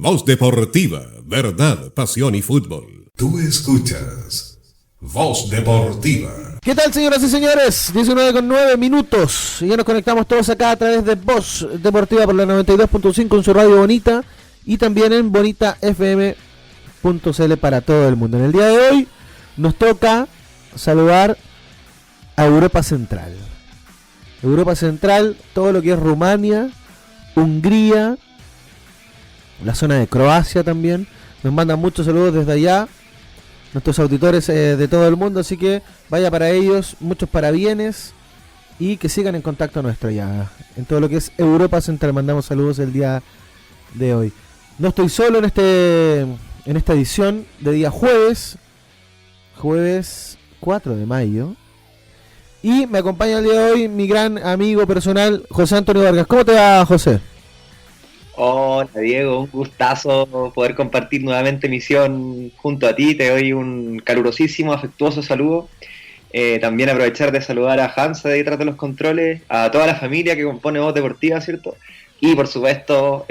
Voz Deportiva, verdad, pasión y fútbol. Tú escuchas Voz Deportiva. ¿Qué tal, señoras y señores? 19:09. Y ya nos conectamos todos acá a través de Voz Deportiva por la 92.5 en su radio Bonita y también en bonitafm.cl para todo el mundo. En el día de hoy nos toca saludar a Europa Central. Europa Central, todo lo que es Rumania, Hungría, la zona de Croacia también. Nos mandan muchos saludos desde allá, nuestros auditores de todo el mundo, así que vaya para ellos, muchos parabienes y que sigan en contacto nuestro ya. En todo lo que es Europa Central mandamos saludos el día de hoy. No estoy solo en esta edición de día jueves 4 de mayo. Y me acompaña el día de hoy mi gran amigo personal, José Antonio Vargas. ¿Cómo te va, José? Hola Diego, un gustazo poder compartir nuevamente misión junto a ti. Te doy un calurosísimo, afectuoso saludo. También aprovechar de saludar a Hansa de detrás de los controles, a toda la familia que compone Voz Deportiva, ¿cierto? Y por supuesto,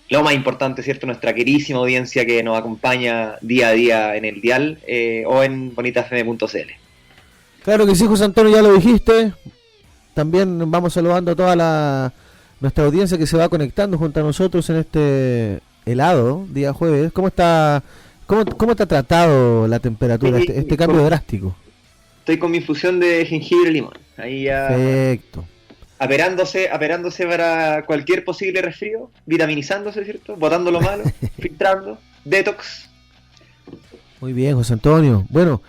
lo más importante, ¿cierto? Nuestra queridísima audiencia que nos acompaña día a día en el dial o en bonitafm.cl. Claro que sí, José Antonio, ya lo dijiste. También vamos saludando a toda nuestra audiencia que se va conectando junto a nosotros en este helado día jueves. ¿Cómo te ha tratado la temperatura, este cambio drástico? Estoy con mi infusión de jengibre y limón. Ahí ya. Perfecto. Aperándose para cualquier posible resfrío, vitaminizándose, ¿cierto? Botando lo malo, filtrando, detox. Muy bien, José Antonio. Bueno,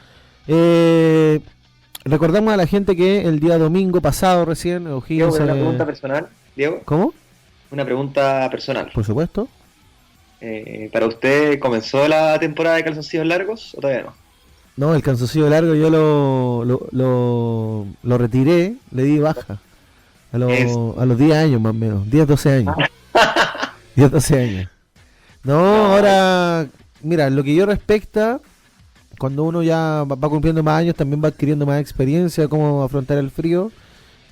recordamos a la gente que el día domingo pasado recién O'Higgins... ¿Una pregunta personal, Diego? ¿Cómo? Una pregunta personal. Por supuesto. ¿Para usted comenzó la temporada de calzoncillos largos o todavía no? No, el calzoncillo largo yo lo retiré, le di baja. A los 10 años más o menos, 10, 12 años. 10, 12 años. No, ahora, mira, lo que yo respecta, cuando uno ya va cumpliendo más años, también va adquiriendo más experiencia de cómo afrontar el frío.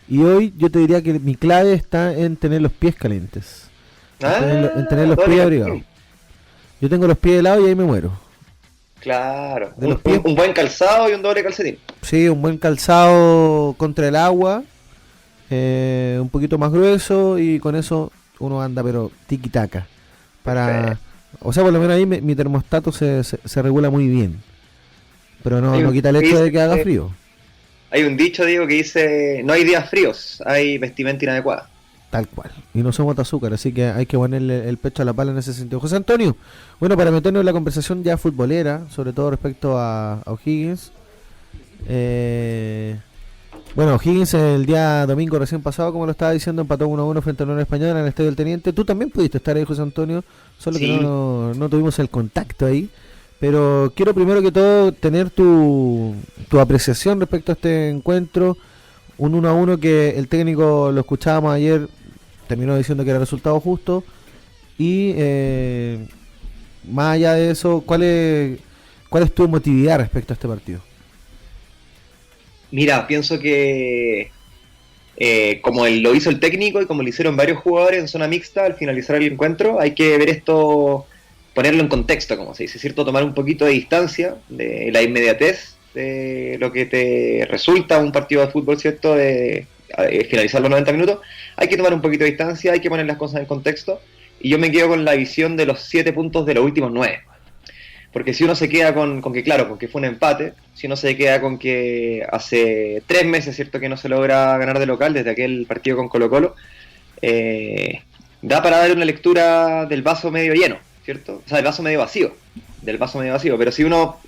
Y hoy yo te diría que mi clave está en tener los pies calientes. En tener los pies abrigados. Yo tengo los pies helados y ahí me muero. Claro, un buen calzado y un doble calcetín. Sí, un buen calzado contra el agua, un poquito más grueso y con eso uno anda pero tiki-taka. O sea, por lo menos ahí mi termostato se regula muy bien. Pero no quita el hecho de que haga frío. Hay un dicho, Diego, que dice: no hay días fríos, hay vestimenta inadecuada. Tal cual. Y no somos de azúcar, así que hay que ponerle el pecho a la pala en ese sentido. José Antonio, bueno, para meternos en la conversación ya futbolera, sobre todo respecto a O'Higgins. Bueno, O'Higgins el día domingo recién pasado, como lo estaba diciendo, empató 1-1 frente a la Unión Española en el Estadio del Teniente. Tú también pudiste estar ahí, José Antonio, solo sí, que no tuvimos el contacto ahí. Pero quiero primero que todo tener tu apreciación respecto a este encuentro. Un 1-1 que el técnico, lo escuchábamos ayer, terminó diciendo que era resultado justo. Y más allá de eso, ¿cuál es tu emotividad respecto a este partido? Mira, pienso que como lo hizo el técnico y como lo hicieron varios jugadores en zona mixta al finalizar el encuentro, hay que ver esto, ponerlo en contexto, como se dice, ¿cierto? Tomar un poquito de distancia de la inmediatez de lo que te resulta un partido de fútbol, ¿cierto? De finalizar los 90 minutos. Hay que tomar un poquito de distancia, hay que poner las cosas en contexto. Y yo me quedo con la visión de los 7 puntos de los últimos 9. Porque si uno se queda con que fue un empate, si uno se queda con que hace 3 meses, ¿cierto?, que no se logra ganar de local desde aquel partido con Colo-Colo, da para dar una lectura del vaso medio lleno, ¿cierto? O sea, del vaso medio vacío. Pero si uno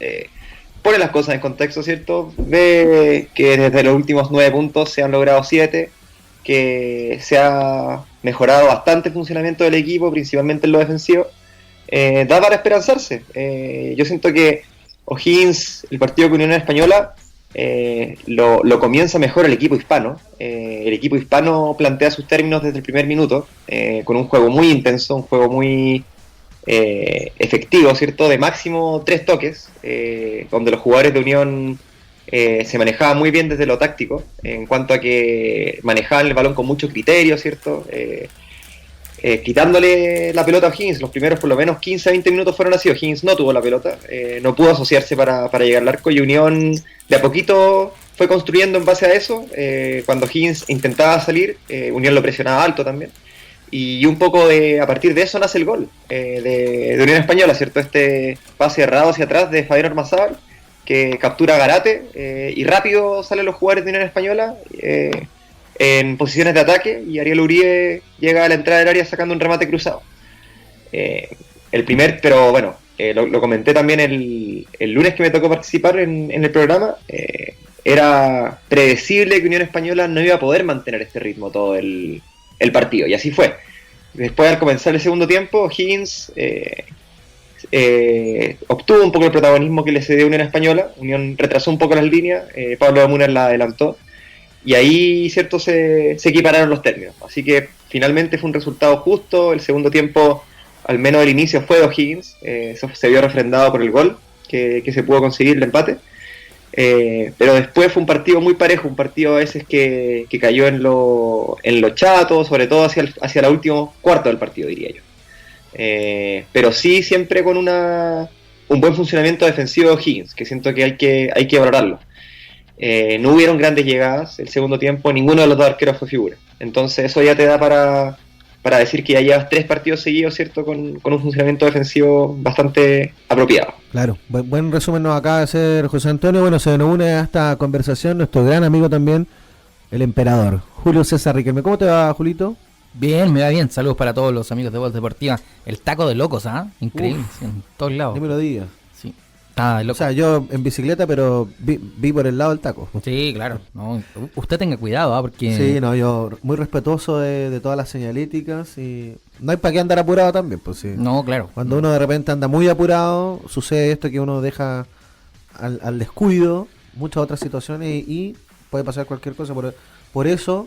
pone las cosas en contexto, ¿cierto?, ve que desde los últimos 9 puntos se han logrado 7, que se ha mejorado bastante el funcionamiento del equipo, principalmente en lo defensivo. Da para esperanzarse. Yo siento que O'Higgins, el partido con Unión Española, lo comienza mejor el equipo hispano. El equipo hispano plantea sus términos desde el primer minuto, con un juego muy intenso, un juego muy efectivo, ¿cierto? De máximo 3 toques, donde los jugadores de Unión se manejaban muy bien desde lo táctico, en cuanto a que manejaban el balón con mucho criterio, ¿cierto? quitándole la pelota a O'Higgins. Los primeros por lo menos 15-20 minutos fueron así. O'Higgins no tuvo la pelota, no pudo asociarse para llegar al arco, y Unión de a poquito fue construyendo en base a eso. Cuando O'Higgins intentaba salir, Unión lo presionaba alto también. Y un poco a partir de eso nace el gol de Unión Española, ¿cierto? Este pase errado hacia atrás de Fabián Ormazábal, que captura a Garate, y rápido salen los jugadores de Unión Española en posiciones de ataque, y Ariel Uribe llega a la entrada del área sacando un remate cruzado. Pero bueno, lo comenté también el lunes que me tocó participar en el programa. Era predecible que Unión Española no iba a poder mantener este ritmo todo el partido, y así fue. Después, al comenzar el segundo tiempo, Higgins obtuvo un poco el protagonismo que le cedió Unión Española. Unión retrasó un poco las líneas, Pablo Müller la adelantó, y ahí, cierto, se equipararon los términos. Así que finalmente fue un resultado justo. El segundo tiempo, al menos el inicio, fue de O'Higgins, se vio refrendado por el gol que se pudo conseguir, el empate. Pero después fue un partido muy parejo, un partido a veces que cayó en lo chato, sobre todo hacia el último cuarto del partido, diría yo. Pero sí, siempre con un buen funcionamiento defensivo de O'Higgins, que siento que hay que valorarlo. No hubieron grandes llegadas el segundo tiempo, ninguno de los dos arqueros fue figura. Entonces eso ya te da para decir que ya llevas 3 partidos seguidos, ¿cierto? Con un funcionamiento defensivo bastante apropiado. Claro, buen resumen nos acaba de hacer José Antonio. Bueno, se nos une a esta conversación nuestro gran amigo también, el emperador, Julio César Riquelme. ¿Cómo te va, Julito? Bien, me va bien. Saludos para todos los amigos de Voz Deportiva. El taco de locos, ¿ah? Increíble, sí, en todos lados. Ni me lo digas. Sí, está de loco. O sea, yo en bicicleta, pero vi por el lado del taco. Sí, claro. No, usted tenga cuidado, ¿ah? Porque... Sí, no, yo muy respetuoso de todas las señaléticas, y no hay para qué andar apurado también, pues sí. No, claro. Cuando uno de repente anda muy apurado, sucede esto que uno deja al descuido muchas otras situaciones y puede pasar cualquier cosa. Por eso,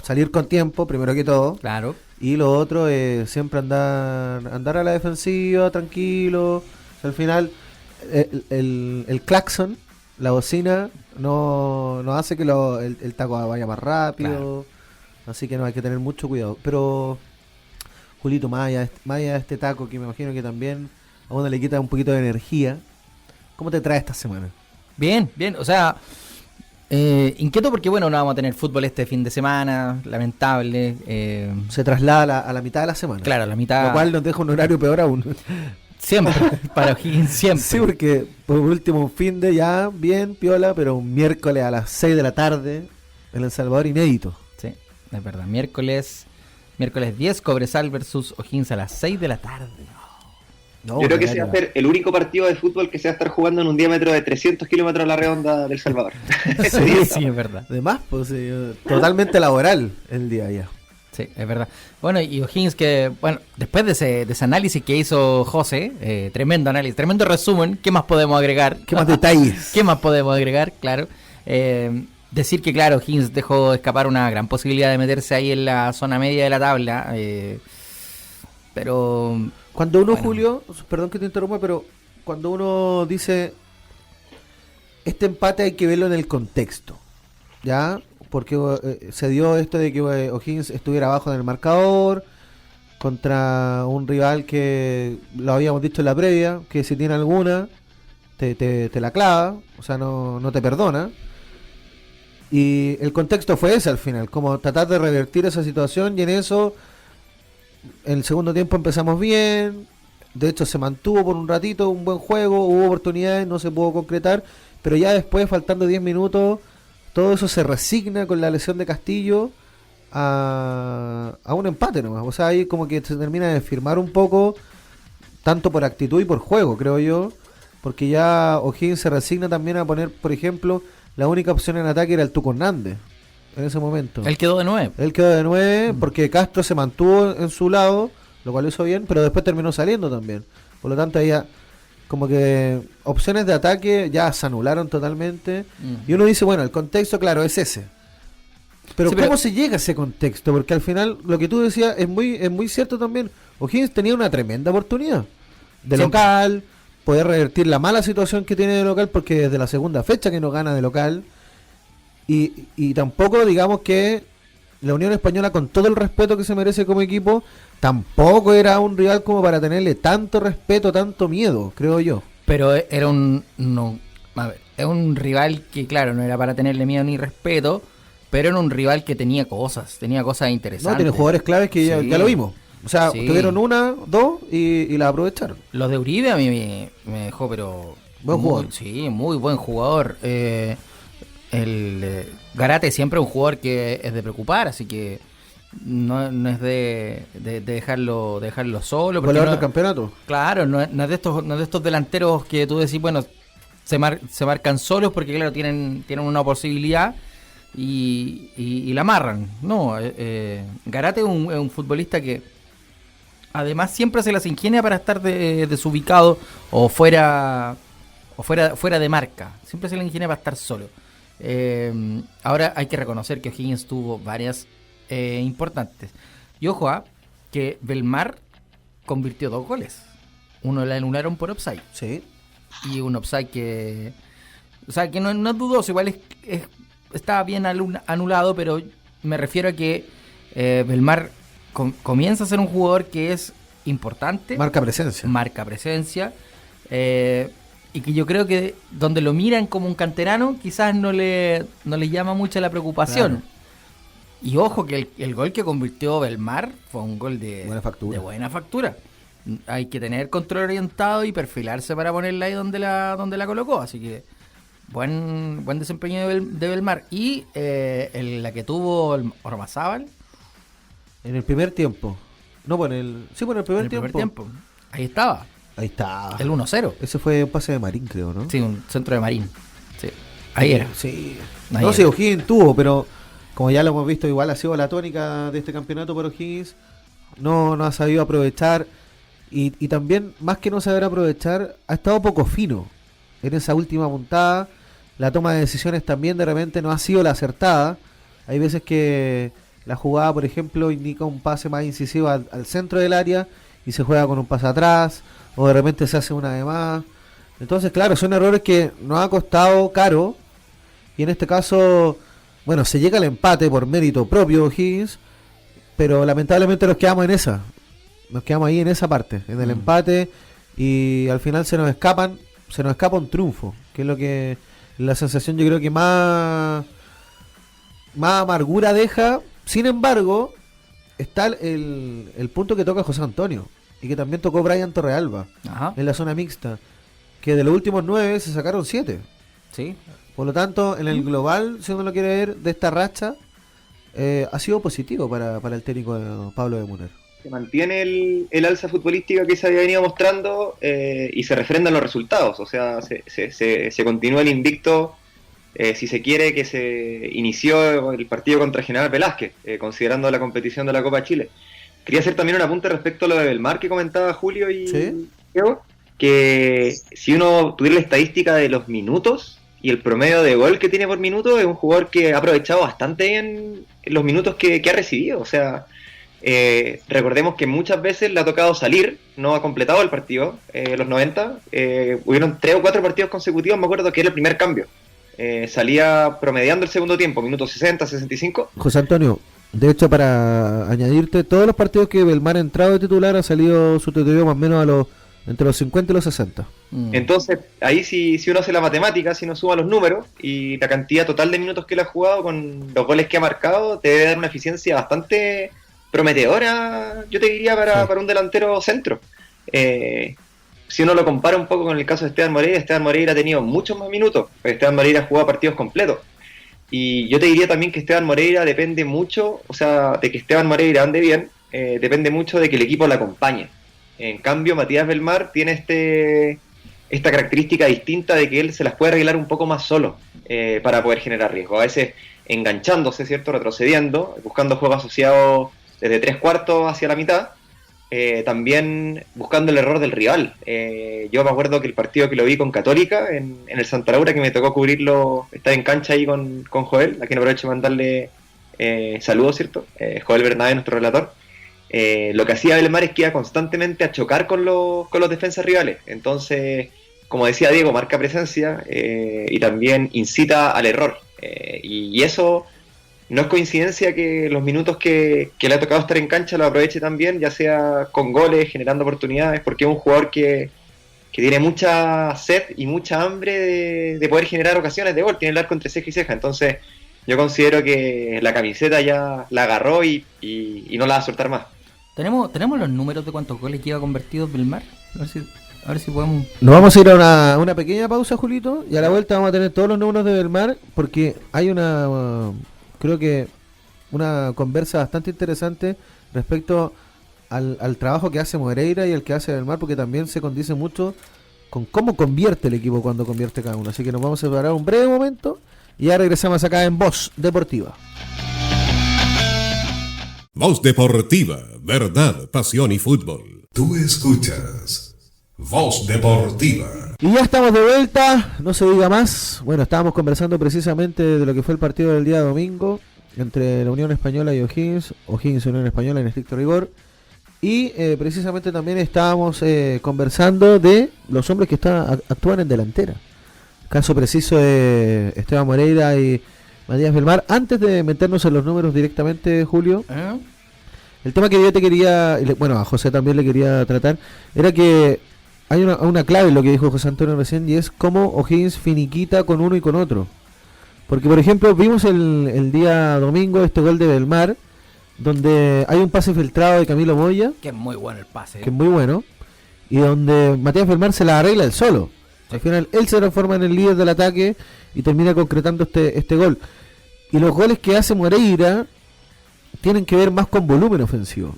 salir con tiempo, primero que todo. Claro. Y lo otro es siempre andar a la defensiva, tranquilo. O sea, al final, el claxon, la bocina, no hace que el taco vaya más rápido. Claro. Así que no, hay que tener mucho cuidado. Pero, Julito, más allá de este taco, que me imagino que también a uno le quita un poquito de energía, ¿cómo te trae esta semana? Bien, o sea, inquieto porque, bueno, no vamos a tener fútbol este fin de semana, lamentable. Se traslada a la mitad de la semana. Claro, a la mitad. Lo cual nos deja un horario peor aún. Siempre, para O'Higgins siempre. Sí, porque por último un fin de ya, bien, piola, pero un miércoles a las 6 de la tarde en El Salvador, inédito. Sí, es verdad. Miércoles 10, Cobresal versus O'Higgins a las 6 de la tarde. No, yo creo que se va a ser el único partido de fútbol que se va a estar jugando en un diámetro de 300 kilómetros a la redonda del Salvador. Sí, es verdad. Además, pues totalmente laboral el día ya. Sí, es verdad. Bueno, y O'Higgins que, bueno, después de ese análisis que hizo José, tremendo análisis, tremendo resumen, ¿qué más podemos agregar? ¿Qué más detalles? ¿Qué más podemos agregar? Claro. Decir que, claro, O'Higgins dejó escapar una gran posibilidad de meterse ahí en la zona media de la tabla, pero... Cuando uno, bueno, Julio, perdón que te interrumpa, pero cuando uno dice, este empate hay que verlo en el contexto, ¿ya? Porque se dio esto de que O'Higgins estuviera abajo en el marcador contra un rival que, lo habíamos dicho en la previa, que si tiene alguna, te la clava, o sea, no te perdona. Y el contexto fue ese al final, como tratar de revertir esa situación, y en eso... En el segundo tiempo empezamos bien, de hecho se mantuvo por un ratito un buen juego, hubo oportunidades, no se pudo concretar, pero ya después, faltando 10 minutos, todo eso se resigna con la lesión de Castillo a un empate nomás. O sea, ahí como que se termina de firmar un poco, tanto por actitud y por juego, creo yo, porque ya O'Higgins se resigna también a poner, por ejemplo, la única opción en ataque era el Tuco Hernández. En ese momento. Él quedó de 9. Él quedó de 9 porque Castro se mantuvo en su lado, lo cual hizo bien, pero después terminó saliendo también. Por lo tanto, ya como que opciones de ataque ya se anularon totalmente. Y uno dice, bueno, el contexto, claro, es ese. Pero sí, ¿cómo se llega a ese contexto? Porque al final, lo que tú decías es muy cierto también. O'Higgins tenía una tremenda oportunidad de local, poder revertir la mala situación que tiene de local, porque desde la segunda fecha que no gana de local. Y tampoco digamos que la Unión Española, con todo el respeto que se merece como equipo, tampoco era un rival como para tenerle tanto respeto, tanto miedo, creo yo. Pero era es un rival que, claro, no era para tenerle miedo ni respeto, pero era un rival que tenía cosas interesantes. No, tiene jugadores claves que Sí. ya lo vimos. O sea, Sí. tuvieron una, dos y la aprovecharon. Los de Uribe a mí me dejó, pero... Buen jugador. Sí, muy buen jugador. Garate siempre es un jugador que es de preocupar, así que no es de dejarlo solo. Porque Goleador no- del campeonato. Claro, no es de estos delanteros que tú decís, bueno, se marcan solos porque, claro, tienen una posibilidad y la amarran. No, Garate es un futbolista que además siempre se las ingenia para estar desubicado o fuera de marca. Siempre se las ingenia para estar solo. Ahora hay que reconocer que O'Higgins tuvo varias importantes. Y ojo, que Belmar convirtió 2 goles. Uno le anularon por offside. Sí. Y un offside que... O sea, que no es dudoso. Igual estaba bien anulado, pero me refiero a que Belmar comienza a ser un jugador que es importante. Marca presencia. Marca presencia. Y que yo creo que donde lo miran como un canterano, quizás no le llama mucho la preocupación. Claro. Y ojo que el gol que convirtió Belmar fue un gol de buena factura. Hay que tener control orientado y perfilarse para ponerla ahí donde la colocó. Así que buen desempeño de Belmar. Y la que tuvo el Ormazábal. En el primer tiempo. No, por el primer tiempo. Ahí estaba. Ahí está. El 1-0. Ese fue un pase de Marín, creo, ¿no? Sí, un centro de Marín. Sí. Ahí era. Sí. Ahí No era. sé, O'Higgins tuvo, pero como ya lo hemos visto, igual ha sido la tónica de este campeonato por O'Higgins. No ha sabido aprovechar. Y también, más que no saber aprovechar, ha estado poco fino en esa última puntada. La toma de decisiones también de repente no ha sido la acertada. Hay veces que la jugada, por ejemplo, indica un pase más incisivo al centro del área y se juega con un pase atrás, o de repente se hace una de más. Entonces, claro, son errores que nos ha costado caro, y en este caso, bueno, se llega al empate por mérito propio Higgins, pero lamentablemente nos quedamos ahí en esa parte, en el empate, y al final se nos escapa un triunfo, que es lo que la sensación yo creo que más amargura deja. Sin embargo, está el punto que toca José Antonio, y que también tocó Brian Torrealba, Ajá. en la zona mixta, que de los últimos 9 se sacaron 7. Sí. Por lo tanto, en el global, si uno lo quiere ver, de esta racha, ha sido positivo para el técnico Pablo de Muner. Se mantiene el alza futbolística que se había venido mostrando y se refrendan los resultados. O sea, se continúa el invicto, si se quiere, que se inició el partido contra General Velázquez, considerando la competición de la Copa Chile. Quería hacer también un apunte respecto a lo de Belmar que comentaba Julio y ¿Sí? Diego, que si uno tuviera la estadística de los minutos y el promedio de gol que tiene por minuto, es un jugador que ha aprovechado bastante bien los minutos que ha recibido. O sea, recordemos que muchas veces le ha tocado salir, no ha completado el partido, los 90. Hubieron 3 o 4 partidos consecutivos, me acuerdo que era el primer cambio. Salía promediando el segundo tiempo, minutos 60, 65. José Antonio, de hecho, para añadirte, todos los partidos que Belmar ha entrado de titular ha salido sustituido más o menos entre los 50 y los 60. Entonces, ahí si uno hace la matemática, si uno suma los números y la cantidad total de minutos que él ha jugado con los goles que ha marcado, te debe dar una eficiencia bastante prometedora, yo te diría, para un delantero centro. Si uno lo compara un poco con el caso de Esteban Moreira ha tenido muchos más minutos. Esteban Moreira ha jugado partidos completos. Y yo te diría también que Esteban Moreira depende mucho, o sea, de que Esteban Moreira ande bien, depende mucho de que el equipo lo acompañe. En cambio, Matías Belmar tiene esta característica distinta de que él se las puede arreglar un poco más solo para poder generar riesgo. A veces enganchándose, ¿cierto? Retrocediendo, buscando juego asociado desde 3/4 hacia la mitad. También buscando el error del rival. Yo me acuerdo que el partido que lo vi con Católica en el Santa Laura, que me tocó cubrirlo, estaba en cancha ahí con Joel, a quien aprovecho de mandarle saludos, ¿cierto? Joel Bernabé, nuestro relator. Lo que hacía Belmar es que iba constantemente a chocar con los defensas rivales. Entonces, como decía Diego, marca presencia y también incita al error. Y eso no es coincidencia que los minutos que le ha tocado estar en cancha lo aproveche también, ya sea con goles, generando oportunidades, porque es un jugador que tiene mucha sed y mucha hambre de poder generar ocasiones de gol, tiene el arco entre ceja y ceja, entonces yo considero que la camiseta ya la agarró y no la va a soltar más. ¿Tenemos los números de cuántos goles lleva convertidos Belmar? A ver si podemos... Nos vamos a ir a una pequeña pausa, Julito, y a la vuelta vamos a tener todos los números de Belmar, porque hay creo que una conversa bastante interesante respecto al trabajo que hace Moreira y el que hace Belmar, porque también se condice mucho con cómo convierte el equipo cuando convierte cada uno. Así que nos vamos a separar un breve momento y ya regresamos acá en Voz Deportiva. Voz Deportiva, verdad, pasión y fútbol. Tú escuchas Voz Deportiva. Y ya estamos de vuelta, no se diga más. Bueno, estábamos conversando precisamente de lo que fue el partido del día domingo entre la Unión Española y O'Higgins y Unión Española en estricto rigor. Y precisamente también estábamos conversando de los hombres que actúan en delantera. Caso preciso de Esteban Moreira y Matías Belmar. Antes de meternos en los números directamente, Julio, el tema que yo te quería, bueno, a José también le quería tratar, era que hay una clave en lo que dijo José Antonio recién, y es cómo O'Higgins finiquita con uno y con otro. Porque, por ejemplo, vimos el día domingo este gol de Belmar, donde hay un pase filtrado de Camilo Moya, Que es muy bueno el pase. que es muy bueno, y donde Matías Belmar se la arregla él solo. Al final él se transforma en el líder del ataque y termina concretando este gol. Y los goles que hace Moreira tienen que ver más con volumen ofensivo.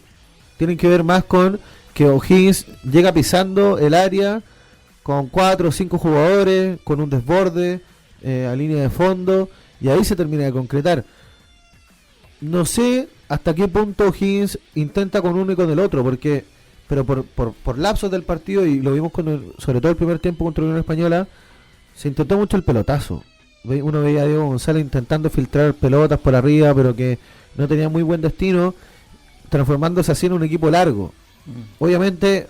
Tienen que ver más con que O'Higgins llega pisando el área con 4 o 5 jugadores, con un desborde a línea de fondo, y ahí se termina de concretar. No sé hasta qué punto O'Higgins intenta con uno y con el otro, pero por lapsos del partido, y lo vimos sobre todo el primer tiempo contra la Unión Española, se intentó mucho el pelotazo. Uno veía a Diego González intentando filtrar pelotas por arriba, pero que no tenía muy buen destino, transformándose así en un equipo largo. Obviamente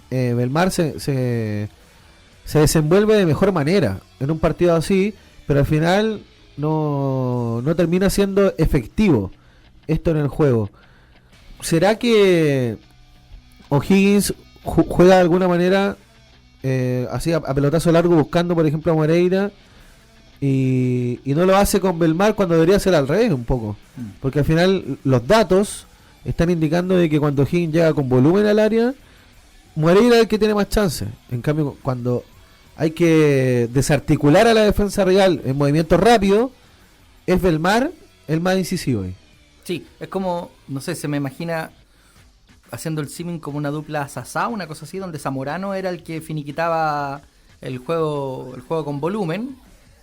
Belmar se desenvuelve de mejor manera en un partido así, pero al final no termina siendo efectivo esto en el juego. ¿Será que O'Higgins juega de alguna manera así a pelotazo largo buscando por ejemplo a Moreira y no lo hace con Belmar cuando debería ser al revés un poco? Porque al final los datos están indicando de que cuando O'Higgins llega con volumen al área, Moreira es el que tiene más chance. En cambio, cuando hay que desarticular a la defensa rival en movimiento rápido, es Belmar el más incisivo ahí. Sí, es como, no sé, se me imagina haciendo el símil como una dupla Sasá, una cosa así, donde Zamorano era el que finiquitaba el juego con volumen,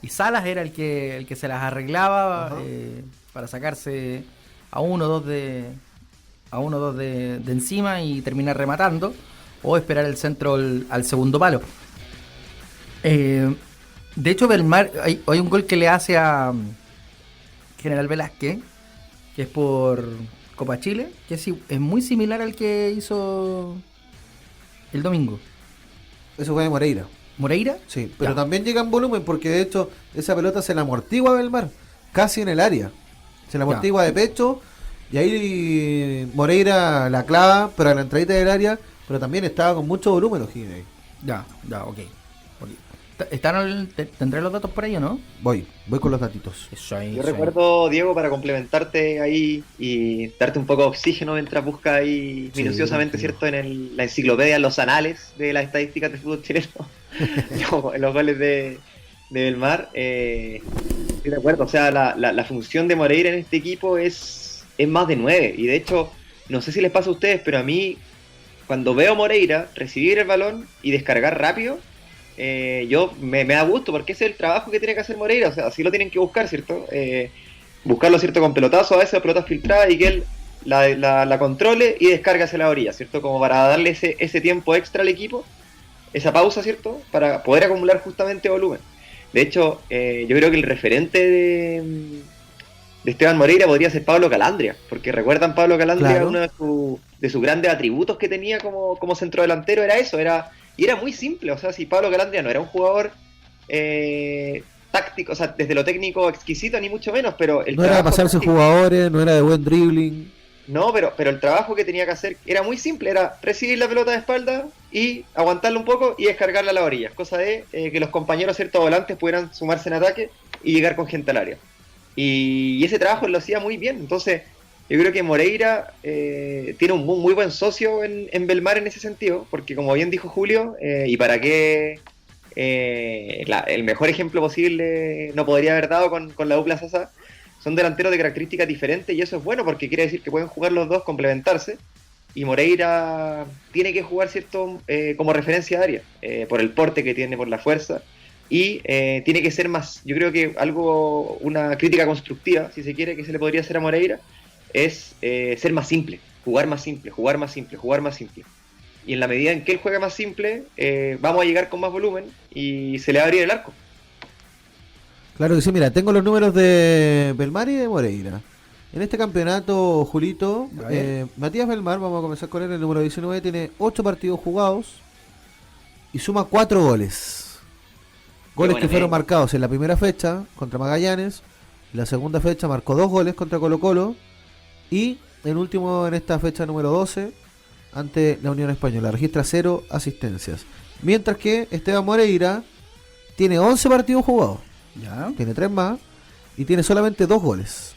y Salas era el que se las arreglaba para sacarse a uno o dos de encima y terminar rematando, o esperar el centro al segundo palo. De hecho, Belmar, hay un gol que le hace a General Velázquez, que es por Copa Chile, que es muy similar al que hizo el domingo. Eso fue de Moreira. ¿Moreira? Sí, pero Ya. también llega en volumen, porque de hecho esa pelota se la amortigua a Belmar, casi en el área. Se la amortigua de pecho, y ahí Moreira la clava, pero a la entradita del área, pero también estaba con mucho volumen O'Higgins ahí. Ya, ok. ¿Tendré los datos por ahí o no? Voy con los datitos. Yo recuerdo, Diego, para complementarte ahí y darte un poco de oxígeno mientras busca ahí Sí, minuciosamente, sí. ¿cierto? En la enciclopedia, los anales de las estadísticas de fútbol chileno, los goles de Belmar. Estoy de acuerdo, o sea, la función de Moreira en este equipo es más de 9. Y de hecho, no sé si les pasa a ustedes, pero a mí, cuando veo a Moreira recibir el balón y descargar rápido, yo me da gusto, porque ese es el trabajo que tiene que hacer Moreira. O sea, así lo tienen que buscar, ¿cierto? Buscarlo, ¿cierto? Con pelotazo, a veces pelotas filtradas, y que él la controle y descargue hacia la orilla, ¿cierto? Como para darle ese tiempo extra al equipo, esa pausa, ¿cierto? Para poder acumular justamente volumen. De hecho, yo creo que el referente de Esteban Moreira podría ser Pablo Calandria, porque recuerdan, Pablo Calandria, Claro. uno de sus grandes atributos que tenía como centrodelantero era eso, y era muy simple. O sea, si Pablo Calandria no era un jugador táctico, o sea, desde lo técnico exquisito, ni mucho menos, pero el No era de trabajo pasarse táctico, jugadores, no era de buen dribbling. no, pero el trabajo que tenía que hacer era muy simple, era recibir la pelota de espalda y aguantarla un poco y descargarla a la orilla, cosa de que los compañeros, ciertos volantes, pudieran sumarse en ataque y llegar con gente al área. Y ese trabajo lo hacía muy bien, entonces yo creo que Moreira tiene un muy buen socio en Belmar en ese sentido, porque como bien dijo Julio, y para qué el mejor ejemplo posible no podría haber dado con la dupla Sasa. Son delanteros de características diferentes y eso es bueno porque quiere decir que pueden jugar los dos, complementarse. Y Moreira tiene que jugar cierto como referencia de área, por el porte que tiene, por la fuerza. Y tiene que ser más, yo creo que una crítica constructiva, si se quiere, que se le podría hacer a Moreira, es ser más simple, jugar más simple, jugar más simple, jugar más simple. Y en la medida en que él juegue más simple, vamos a llegar con más volumen y se le va a abrir el arco. Claro que sí, mira, tengo los números de Belmar y de Moreira. En este campeonato, Julito, Matías Belmar, vamos a comenzar con él, el número 19, tiene 8 partidos jugados y suma 4 goles. Goles que fueron marcados en la primera fecha contra Magallanes, en la segunda fecha marcó 2 goles contra Colo-Colo y en último en esta fecha número 12 ante la Unión Española, registra 0 asistencias. Mientras que Esteban Moreira tiene 11 partidos jugados. Ya. Tiene 3 más y tiene solamente 2 goles,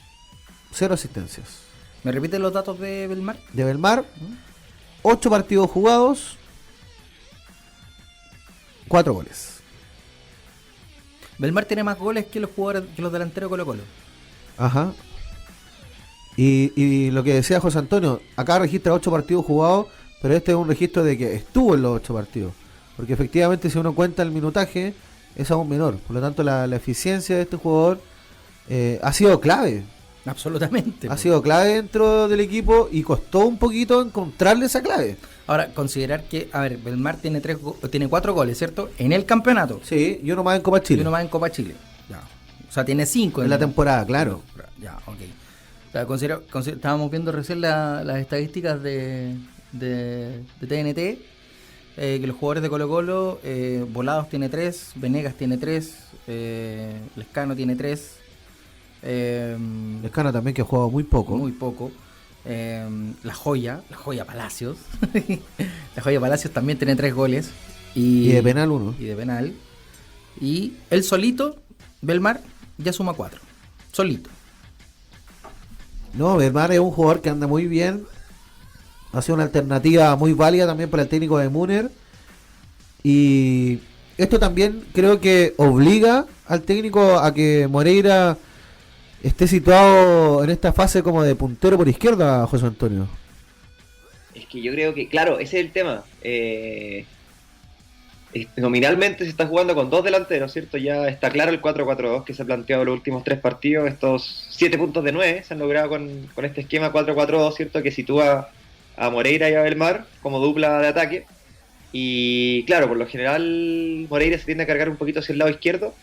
0 asistencias. ¿Me repiten los datos de Belmar? De Belmar, 8 partidos jugados, 4 goles. Belmar tiene más goles que los jugadores, que los delanteros de Colo-Colo. Ajá. Y lo que decía José Antonio, acá registra 8 partidos jugados, pero este es un registro de que estuvo en los 8 partidos. Porque efectivamente si uno cuenta el minutaje es aún menor. Por lo tanto la eficiencia de este jugador ha sido clave. Absolutamente. Ha sido clave dentro del equipo y costó un poquito encontrarle esa clave. Ahora, considerar que, a ver, Belmar tiene 4 goles, ¿cierto? En el campeonato. Sí, y uno más en Copa Chile. Y uno más en Copa Chile. Ya. O sea, tiene 5 en la temporada, claro. Ya, ok. O sea, estábamos viendo recién las estadísticas de TNT. Que los jugadores de Colo-Colo, Volados tiene 3, Venegas tiene 3, Lescano tiene 3. Lescano también, que ha jugado muy poco. Muy poco. La Joya Palacios. La Joya Palacios también tiene 3 goles. Y de penal 1. Y de penal. Y él solito, Belmar, ya suma 4. Solito. No, Belmar es un jugador que anda muy bien. Ha sido una alternativa muy válida también para el técnico de Müller. Y esto también creo que obliga al técnico a que Moreira esté situado en esta fase como de puntero por izquierda, José Antonio. Es que yo creo que, claro, ese es el tema. Nominalmente se está jugando con 2 delanteros, ¿cierto? Ya está claro el 4-4-2 que se ha planteado en los últimos 3 partidos. Estos 7 puntos de 9 se han logrado con este esquema 4-4-2, ¿cierto? Que sitúa a Moreira y a Belmar como dupla de ataque. Y claro, por lo general Moreira se tiende a cargar un poquito hacia el lado izquierdo,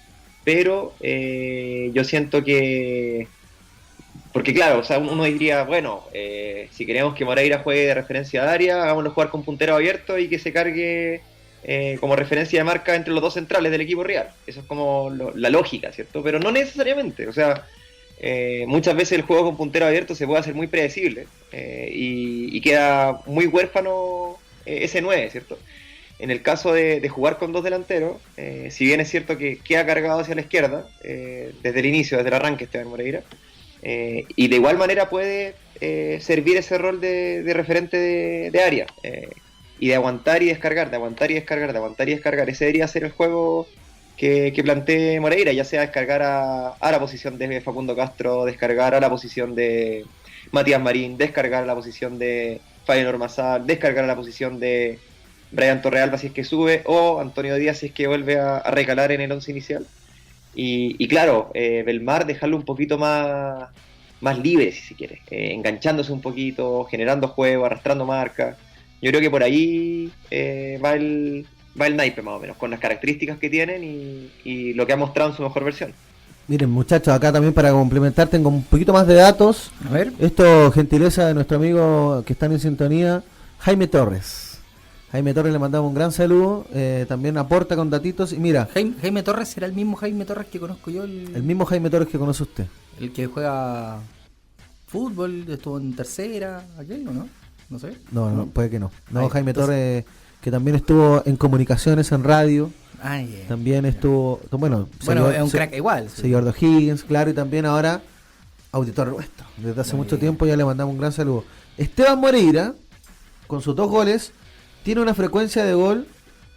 pero yo siento que... Porque claro, o sea, uno diría, bueno, si queremos que Moreira juegue de referencia de área, hagámoslo jugar con puntero abierto y que se cargue como referencia de marca entre los 2 centrales del equipo rival. Eso es como la lógica, ¿cierto? Pero no necesariamente, o sea, muchas veces el juego con puntero abierto se puede hacer muy predecible y queda muy huérfano ese 9, ¿cierto? En el caso de jugar con 2 delanteros, si bien es cierto que queda cargado hacia la izquierda, desde el inicio, desde el arranque Esteban Moreira, y de igual manera puede servir ese rol de referente de área, y de aguantar y descargar, de aguantar y descargar, de aguantar y descargar. Ese debería ser el juego que plantee Moreira, ya sea descargar a la posición de Facundo Castro, descargar a la posición de Matías Marín, descargar a la posición de Feyenoord Massal, descargar a la posición de Brian Torrealba si es que sube, o Antonio Díaz si es que vuelve a recalar en el 11 inicial. Y claro, Belmar dejarlo un poquito más libre, si se quiere, enganchándose un poquito, generando juego, arrastrando marca. Yo creo que por ahí va el naipe más o menos, con las características que tienen y lo que ha mostrado en su mejor versión. Miren, muchachos, acá también para complementar tengo un poquito más de datos. A ver. Esto gentileza de nuestro amigo que están en sintonía, Jaime Torres. Jaime Torres le mandamos un gran saludo, también aporta con datitos. Y mira, Jaime Torres será el mismo Jaime Torres que conozco yo. El mismo Jaime Torres que conoce usted. El que juega fútbol, estuvo en tercera, aquel, ¿o no? No sé. No, puede que no. No, Ahí, Jaime entonces... Torres, que también estuvo en comunicaciones, en radio. También estuvo, bueno, es un crack igual. Sí. Seguidor de Higgins, claro, y también ahora auditor nuestro. Desde hace mucho tiempo ya le mandamos un gran saludo. Esteban Moreira, con sus 2 goles, tiene una frecuencia de gol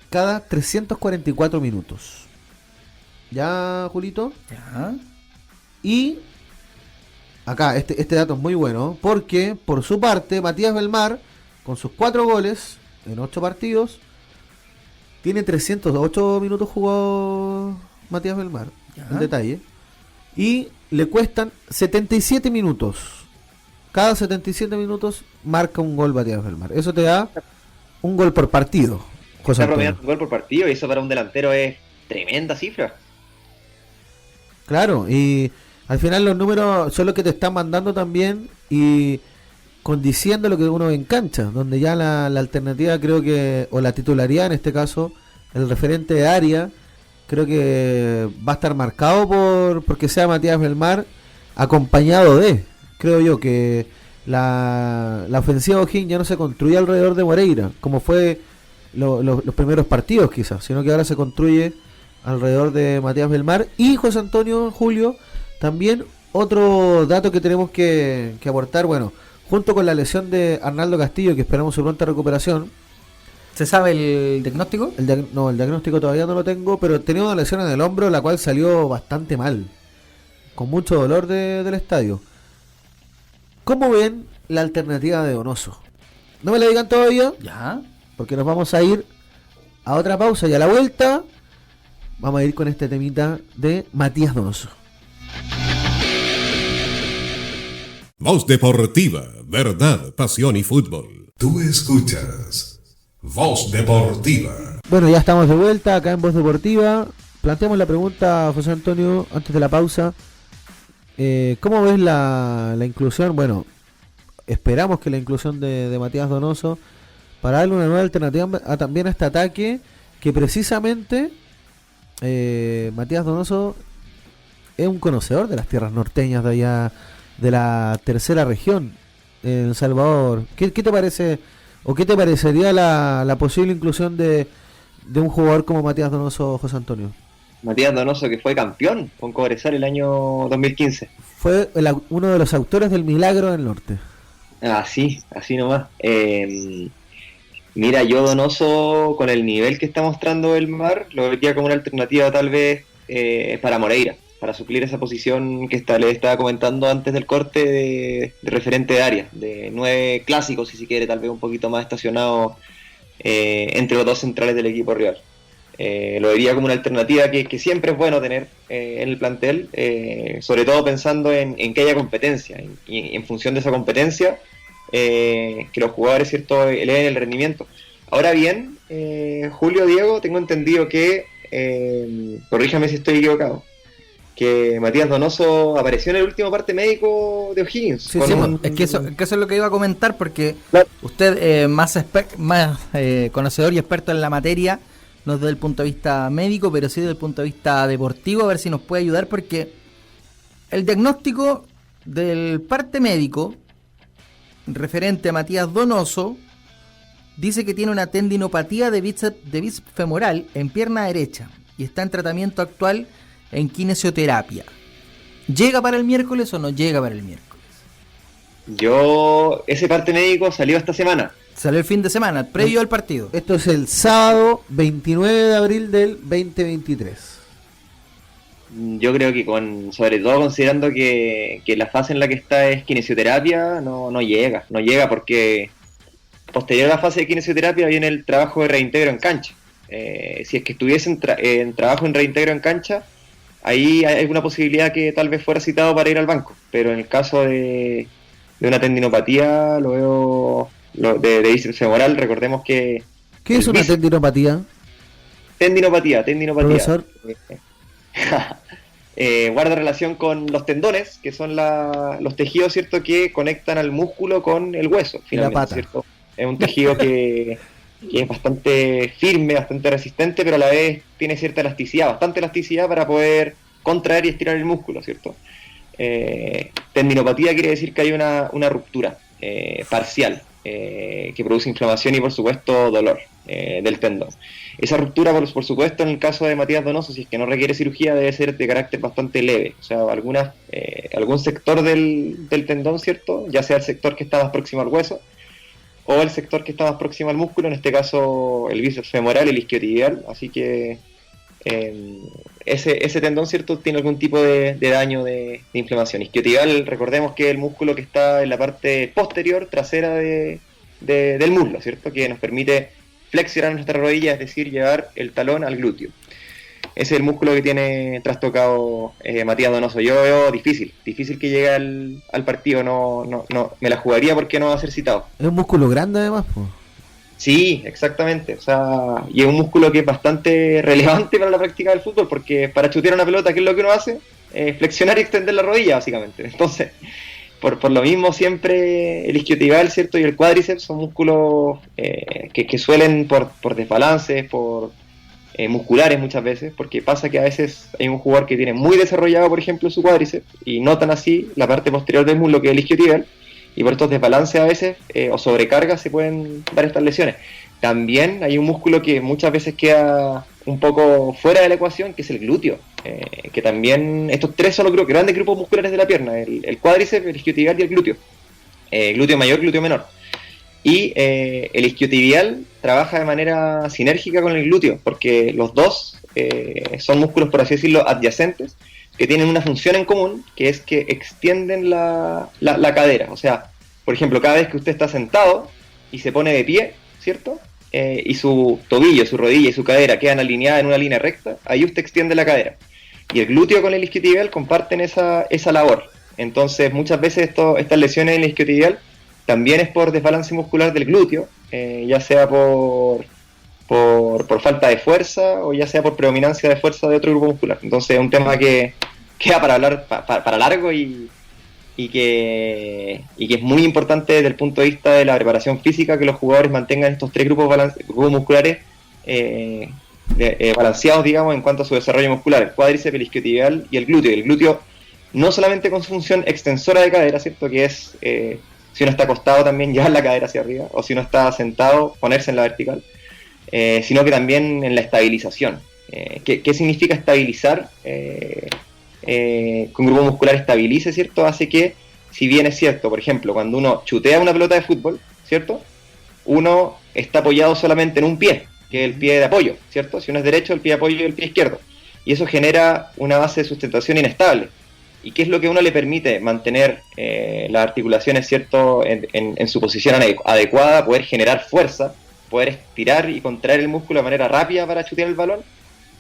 cada 344 minutos. ¿Ya, Julito? Ya. Y acá, este dato es muy bueno, porque por su parte, Matías Belmar, con sus 4 goles en 8 partidos, tiene 308 minutos jugado Matías Belmar, en detalle, y le cuestan 77 minutos. Cada 77 minutos marca un gol Matías Belmar. Eso te da un gol por partido. Está promediando un gol por partido y eso para un delantero es tremenda cifra. Claro, y al final los números son los que te están mandando también y condiciendo lo que uno ve en cancha, donde ya la alternativa creo que, o la titularidad en este caso, el referente de área, creo que va a estar marcado porque sea Matías Belmar acompañado de, creo yo que la ofensiva de O'Higgins ya no se construye alrededor de Moreira, como fue los primeros partidos quizás, sino que ahora se construye alrededor de Matías Belmar y José Antonio Julio. También otro dato que tenemos que aportar, bueno, junto con la lesión de Arnaldo Castillo, que esperamos su pronta recuperación. ¿Se sabe el diagnóstico? El diagnóstico todavía no lo tengo, pero tenía una lesión en el hombro, la cual salió bastante mal, con mucho dolor del estadio. ¿Cómo ven la alternativa de Donoso? No me la digan todavía, ya, porque nos vamos a ir a otra pausa y a la vuelta vamos a ir con este temita de Matías Donoso. Voz Deportiva, verdad, pasión y fútbol. Tú escuchas Voz Deportiva. Bueno, ya estamos de vuelta acá en Voz Deportiva. Planteamos la pregunta a José Antonio antes de la pausa. ¿Cómo ves la inclusión? Bueno, esperamos que la inclusión de Matías Donoso para darle una nueva alternativa también a este ataque que precisamente Matías Donoso es un conocedor de las tierras norteñas de allá de la tercera región en El Salvador. ¿Qué te parece o qué te parecería la posible inclusión de un jugador como Matías Donoso, José Antonio? Matías Donoso, que fue campeón con Cobresal el año 2015. Fue uno de los autores del milagro del norte. Así nomás. Mira, yo Donoso, con el nivel que está mostrando el Mar, lo vería como una alternativa tal vez para Moreira, para suplir esa posición que le estaba comentando antes del corte de referente de área, de 9 clásicos, si se quiere, tal vez un poquito más estacionado entre los 2 centrales del equipo rival. Lo vería como una alternativa que siempre es bueno tener en el plantel, sobre todo pensando en que haya competencia, y en función de esa competencia, que los jugadores, ¿cierto?, eleven el rendimiento. Ahora bien, Julio, Diego, tengo entendido que, corríjame si estoy equivocado, que Matías Donoso apareció en el último parte médico de O'Higgins. Sí, es que eso es lo que iba a comentar, porque usted, más conocedor y experto en la materia, no desde el punto de vista médico, pero sí desde el punto de vista deportivo, a ver si nos puede ayudar, porque el diagnóstico del parte médico referente a Matías Donoso dice que tiene una tendinopatía de bíceps femoral en pierna derecha y está en tratamiento actual en kinesioterapia. ¿Llega para el miércoles o no llega para el miércoles? Ese parte médico salió esta semana. Salió el fin de semana, previo al partido. Esto es el sábado 29 de abril del 2023. Yo creo que sobre todo considerando que la fase en la que está es kinesioterapia, no llega porque posterior a la fase de kinesioterapia viene el trabajo de reintegro en cancha. Si es que estuviese en trabajo en reintegro en cancha, ahí hay alguna posibilidad que tal vez fuera citado para ir al banco, pero en el caso de una tendinopatía lo veo de bíceps femoral. Recordemos que ¿qué es una tendinopatía? Tendinopatía. Profesor. Guarda relación con los tendones, que son los tejidos, ¿cierto?, que conectan al músculo con el hueso, finalmente, la pata. ¿cierto? Es un tejido que que es bastante firme, bastante resistente, pero a la vez tiene cierta elasticidad, bastante elasticidad para poder contraer y estirar el músculo, ¿cierto? Tendinopatía quiere decir que hay una ruptura parcial que produce inflamación y por supuesto dolor del tendón. Esa ruptura, por supuesto, en el caso de Matías Donoso, si es que no requiere cirugía, debe ser de carácter bastante leve, o sea, algún sector del tendón, ¿cierto? Ya sea el sector que está más próximo al hueso o el sector que está más próximo al músculo, en este caso el bíceps femoral, el isquiotibial, así que ese tendón, ¿cierto?, tiene algún tipo de daño de inflamación. Isquiotibial, recordemos que es el músculo que está en la parte posterior, trasera del muslo, ¿cierto?, que nos permite flexionar nuestra rodilla, es decir, llevar el talón al glúteo. Ese es el músculo que tiene trastocado Matías Donoso. Yo veo difícil que llegue al partido, no me la jugaría porque no va a ser citado. Es un músculo grande además, pues. Sí, exactamente. O sea, y es un músculo que es bastante relevante para la práctica del fútbol, porque para chutear una pelota, ¿qué es lo que uno hace? Flexionar y extender la rodilla, básicamente. Entonces, por lo mismo, siempre el isquiotibial, ¿cierto?, y el cuádriceps son músculos que suelen, por desbalances, por musculares muchas veces, porque pasa que a veces hay un jugador que tiene muy desarrollado, por ejemplo, su cuádriceps, y no tan así la parte posterior del muslo, que es el isquiotibial, y por estos desbalances a veces o sobrecargas se pueden dar estas lesiones. También hay un músculo que muchas veces queda un poco fuera de la ecuación, que es el glúteo, que también estos tres son los grandes grupos musculares de la pierna, el cuádriceps, el isquiotibial y el glúteo. Glúteo mayor, glúteo menor. Y el isquiotibial trabaja de manera sinérgica con el glúteo, porque los dos son músculos, por así decirlo, adyacentes, que tienen una función en común, que es que extienden la cadera. O sea, por ejemplo, cada vez que usted está sentado y se pone de pie, ¿cierto?, y su tobillo, su rodilla y su cadera quedan alineadas en una línea recta, ahí usted extiende la cadera. Y el glúteo con el isquiotibial comparten esa labor. Entonces, muchas veces estas lesiones en el isquiotibial también es por desbalance muscular del glúteo, ya sea por falta de fuerza o ya sea por predominancia de fuerza de otro grupo muscular. Entonces es un tema que queda para hablar para largo y que es muy importante desde el punto de vista de la preparación física, que los jugadores mantengan estos tres grupos musculares balanceados, digamos, en cuanto a su desarrollo muscular: el cuádriceps, el isquiotibial y el glúteo. El glúteo no solamente con su función extensora de cadera, ¿cierto?, que es si uno está acostado también llevar la cadera hacia arriba, o si uno está sentado ponerse en la vertical, sino que también en la estabilización. ¿Qué significa estabilizar? Que un grupo muscular estabilice, ¿cierto? Hace que, si bien es cierto, por ejemplo, cuando uno chutea una pelota de fútbol, ¿cierto?, uno está apoyado solamente en un pie, que es el pie de apoyo, ¿cierto? Si uno es derecho, el pie de apoyo y el pie izquierdo. Y eso genera una base de sustentación inestable. ¿Y qué es lo que a uno le permite? Mantener las articulaciones, ¿cierto?, en su posición adecuada, poder generar fuerza, poder estirar y contraer el músculo de manera rápida para chutear el balón,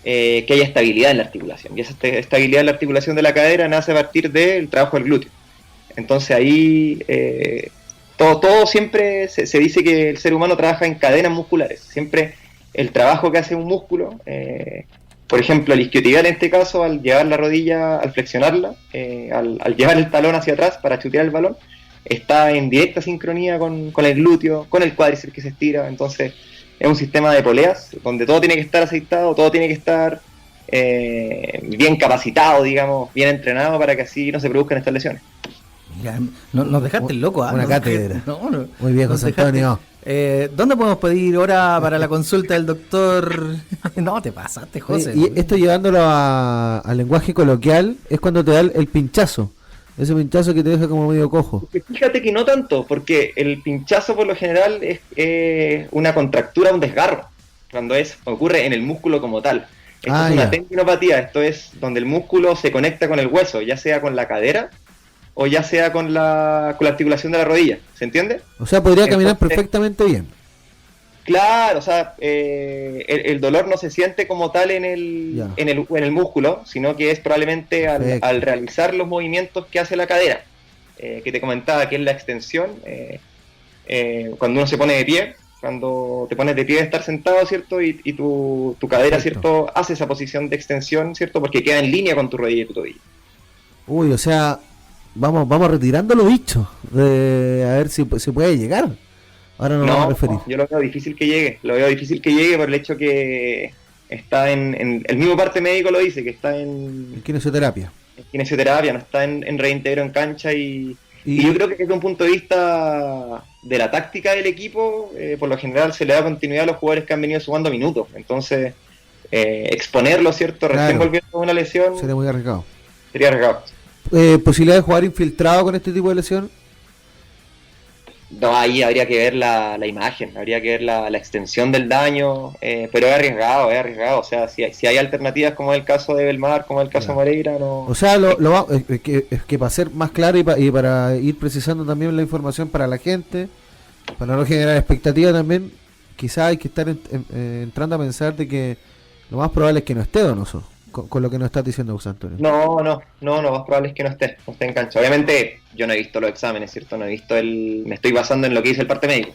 que haya estabilidad en la articulación. Y esa estabilidad en la articulación de la cadera nace a partir del trabajo del glúteo. Entonces ahí todo siempre se dice que el ser humano trabaja en cadenas musculares. Siempre el trabajo que hace un músculo, por ejemplo, el isquiotibial en este caso, al llevar la rodilla, al flexionarla, al llevar el talón hacia atrás para chutear el balón, está en directa sincronía con el glúteo, con el cuádriceps que se estira. Entonces es un sistema de poleas donde todo tiene que estar aceitado, todo tiene que estar bien capacitado, digamos, bien entrenado, para que así no se produzcan estas lesiones. Mira, nos dejaste loco, ¿eh? Una cátedra. Muy bien, José Antonio. ¿Dónde podemos pedir hora para la consulta del doctor? No, te pasaste, José. Y esto llevándolo al lenguaje coloquial, es cuando te da el pinchazo. Ese pinchazo que te deja como medio cojo. Fíjate que no tanto, porque el pinchazo por lo general es una contractura, un desgarro, cuando ocurre en el músculo como tal. Esto es una tendinopatía, esto es donde el músculo se conecta con el hueso, ya sea con la cadera o ya sea con la articulación de la rodilla, ¿se entiende? O sea, podría caminar perfectamente bien. Claro, o sea, el dolor no se siente como tal en el músculo, sino que es probablemente al realizar los movimientos que hace la cadera, que te comentaba, que es la extensión, cuando uno se pone de pie, cuando te pones de pie de estar sentado, ¿cierto? Y tu cadera, ¿cierto?, hace esa posición de extensión, ¿cierto?, porque queda en línea con tu rodilla y tu tobillo. Uy, o sea, vamos retirando los bichos, a ver si se puede llegar Ahora nos vamos a referir. Yo lo veo difícil que llegue, por el hecho que está en el mismo parte médico lo dice, que está en kinesioterapia. No está en reintegro en cancha y yo creo que desde un punto de vista de la táctica del equipo, por lo general se le da continuidad a los jugadores que han venido sumando minutos. Entonces, exponerlo, ¿cierto? Recién volviendo a una lesión. Sería muy arriesgado. ¿Posibilidad de jugar infiltrado con este tipo de lesión? No, ahí habría que ver la imagen, habría que ver la extensión del daño, pero es arriesgado. O sea, si hay alternativas como el caso de Belmar, como el caso de Moreira, no... O sea, es que para ser más claro y para ir precisando también la información para la gente, para no generar expectativa también, quizás hay que estar entrando a pensar de que lo más probable es que no esté Donoso, con lo que nos está diciendo José Antonio. No, más probable es que no esté en cancha. Obviamente yo no he visto los exámenes, ¿cierto? Me estoy basando en lo que dice el parte médico,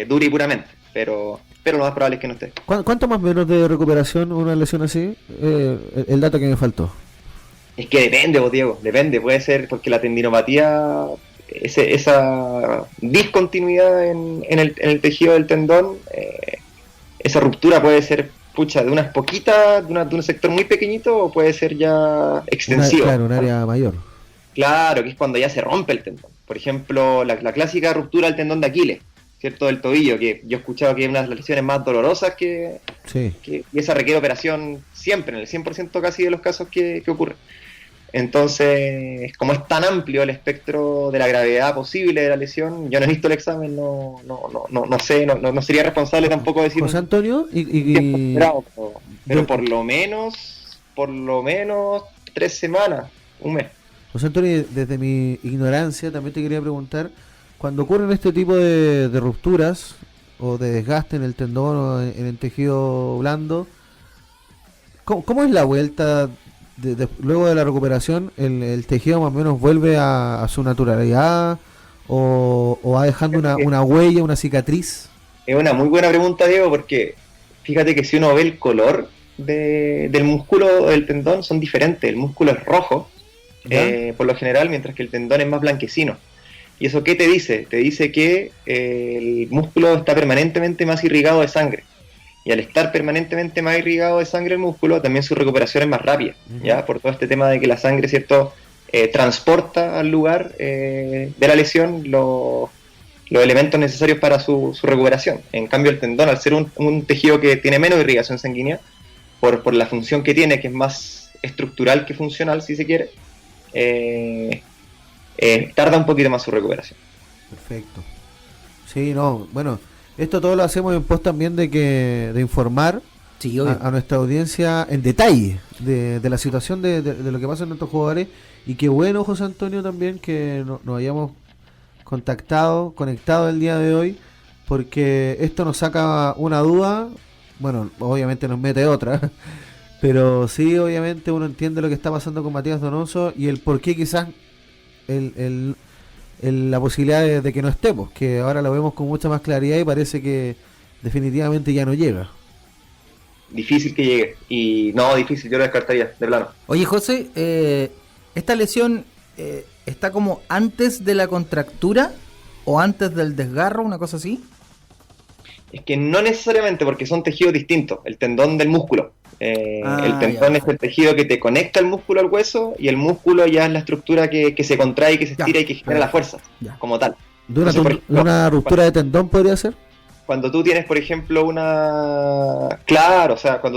dura y puramente, pero lo más probable es que no esté. ¿Cuánto más o menos de recuperación una lesión así? El dato que me faltó. Es que depende, Diego, puede ser porque la tendinopatía, esa discontinuidad en el tejido del tendón, esa ruptura puede ser de unas poquitas, de un sector muy pequeñito, o puede ser ya extensivo. Un área mayor. Claro, que es cuando ya se rompe el tendón. Por ejemplo, la clásica ruptura del tendón de Aquiles, ¿cierto? Del tobillo, que yo he escuchado que es una de las lesiones más dolorosas y esa requiere operación siempre, en el 100% casi de los casos que ocurre. Entonces, como es tan amplio el espectro de la gravedad posible de la lesión, yo no he visto el examen, no sé, no sería responsable tampoco decir... José Antonio, pero por lo menos 3 semanas, un mes. José Antonio, desde mi ignorancia también te quería preguntar, cuando ocurren este tipo de rupturas o de desgaste en el tendón o en el tejido blando, ¿cómo es la vuelta? Luego de la recuperación, el tejido más o menos vuelve a su naturalidad o va dejando una huella, una cicatriz. Es una muy buena pregunta, Diego, porque fíjate que si uno ve el color del músculo del tendón son diferentes. El músculo es rojo, por lo general, mientras que el tendón es más blanquecino. ¿Y eso qué te dice? Te dice que el músculo está permanentemente más irrigado de sangre. Y al estar permanentemente más irrigado de sangre el músculo, también su recuperación es más rápida, ¿ya? Por todo este tema de que la sangre, ¿cierto?, transporta al lugar de la lesión los elementos necesarios para su recuperación. En cambio, el tendón, al ser un tejido que tiene menos irrigación sanguínea, por la función que tiene, que es más estructural que funcional, si se quiere, tarda un poquito más su recuperación. Perfecto. Sí, bueno... Esto todo lo hacemos en pos también de informar a nuestra audiencia en detalle de la situación de lo que pasa en nuestros jugadores. Y qué bueno, José Antonio, también que nos hayamos conectado el día de hoy, porque esto nos saca una duda, bueno, obviamente nos mete otra, pero sí, obviamente uno entiende lo que está pasando con Matías Donoso y el por qué quizás la posibilidad de que no estemos, que ahora lo vemos con mucha más claridad y parece que definitivamente ya no llega. Difícil que llegue, y no, difícil, yo lo descartaría, de plano. Oye, José, ¿esta lesión está como antes de la contractura o antes del desgarro, una cosa así? Es que no necesariamente, porque son tejidos distintos. El tendón del músculo. El tendón es el tejido que te conecta el músculo al hueso, y el músculo ya es la estructura que se contrae, que se estira y que genera la fuerza, como tal. ¿Una ruptura de tendón podría ser? Cuando tú tienes, por ejemplo, cuando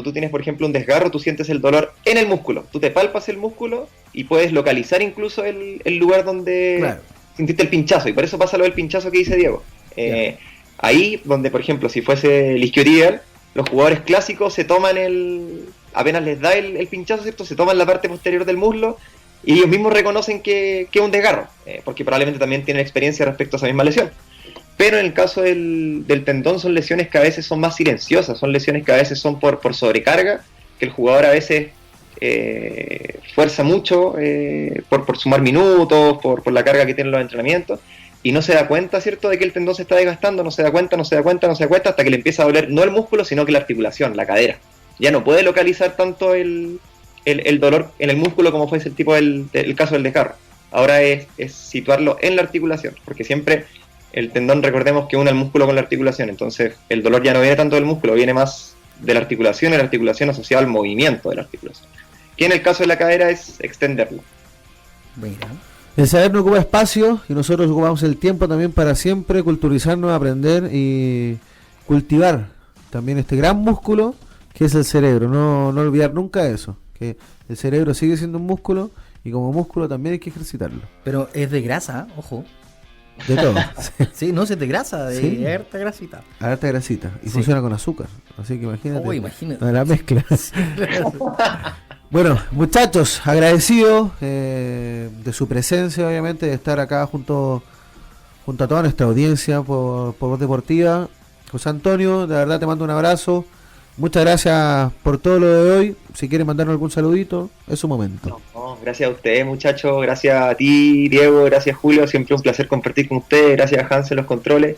tú tienes, por ejemplo, un desgarro, tú sientes el dolor en el músculo. Tú te palpas el músculo y puedes localizar incluso el lugar donde sentiste el pinchazo. Y por eso pasa lo del pinchazo que dice Diego. Ahí, donde, por ejemplo, si fuese el isquiotibial, los jugadores clásicos se toman apenas les da el pinchazo, ¿cierto? Se toman la parte posterior del muslo y ellos mismos reconocen que es un desgarro, porque probablemente también tienen experiencia respecto a esa misma lesión. Pero en el caso del tendón son lesiones que a veces son más silenciosas, son lesiones que a veces son por sobrecarga, que el jugador a veces fuerza mucho por sumar minutos, por la carga que tienen los entrenamientos, y no se da cuenta, ¿cierto?, de que el tendón se está desgastando, no se da cuenta, hasta que le empieza a doler no el músculo, sino que la articulación, la cadera. Ya no puede localizar tanto el dolor en el músculo como fuese el caso del desgarro. Ahora es situarlo en la articulación, porque siempre el tendón, recordemos que une el músculo con la articulación, entonces el dolor ya no viene tanto del músculo, viene más de la articulación y la articulación asociada al movimiento de la articulación, que en el caso de la cadera es extenderlo. Mira. El saber no ocupa espacio y nosotros ocupamos el tiempo también para siempre culturizarnos, aprender y cultivar también este gran músculo que es el cerebro. No olvidar nunca eso, que el cerebro sigue siendo un músculo y como músculo también hay que ejercitarlo. Pero es de grasa, ojo. De todo. Sí, no, es de grasa, de Sí. harta grasita. Harta grasita. Y Sí. funciona con azúcar. Así que imagínate. Oh, imagínate. La mezcla. Bueno, muchachos, agradecido de su presencia, obviamente, de estar acá junto a toda nuestra audiencia por Voz Deportiva. José Antonio, de verdad te mando un abrazo. Muchas gracias por todo lo de hoy. Si quieren mandarnos algún saludito, es su momento. No, gracias a ustedes, muchachos, gracias a ti, Diego, gracias, Julio, siempre un placer compartir con ustedes, gracias a Hans en los controles,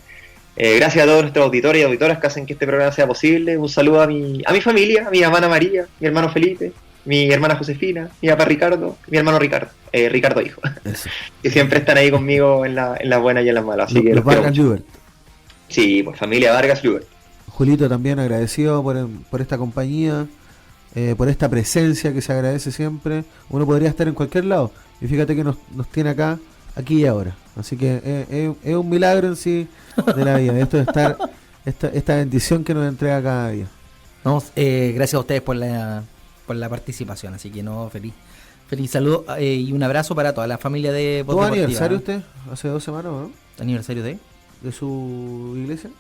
gracias a todos nuestros auditores y auditoras que hacen que este programa sea posible. Un saludo a mi familia, a mi hermana María, mi hermano Felipe, mi hermana Josefina, mi papá Ricardo, mi hermano Ricardo hijo, Eso. que siempre están ahí conmigo en las buenas y en las malas. Así que Los los quiero Vargas mucho. Ljubert. Sí, pues familia Vargas Ljubert. Julito también agradecido por esta compañía, por esta presencia que se agradece siempre. Uno podría estar en cualquier lado y fíjate que nos tiene acá, aquí y ahora. Así que es un milagro en sí de la vida, esto de estar, esta bendición que nos entrega cada día. Vamos, gracias a ustedes por la participación, así que no, feliz saludo y un abrazo para toda la familia de Voz ¿Tuvo Deportiva. aniversario usted? Hace 2 semanas, ¿no? ¿Aniversario de? ¿De su iglesia?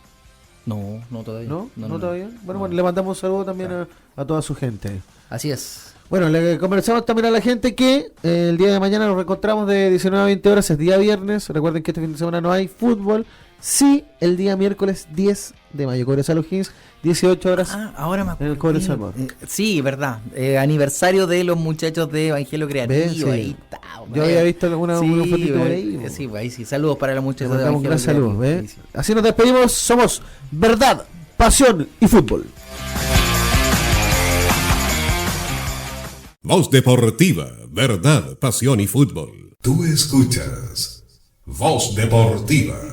No todavía. ¿No todavía? Bueno, No. le mandamos un saludo también a toda su gente. Así es. Bueno, le conversamos también a la gente que el día de mañana nos reencontramos de 19 a 20 horas, es día viernes. Recuerden que este fin de semana no hay fútbol. Sí, el día miércoles 10 de mayo, Cobresal O'Higgins, 18 horas. Ahora me En el acuerdo. Cobresal Mall. Sí, verdad. Aniversario de los muchachos de Evangelio Creativo. Sí. Ahí está. Yo había visto alguna fotito por ahí. Sí, ahí sí. Saludos para los Le muchachos de mandamos un Evangelio gran saludo. Creativo. ¿Ve? Sí, sí. Así nos despedimos. Somos Verdad, Pasión y Fútbol. Voz Deportiva, verdad, pasión y fútbol. Tú escuchas Voz Deportiva.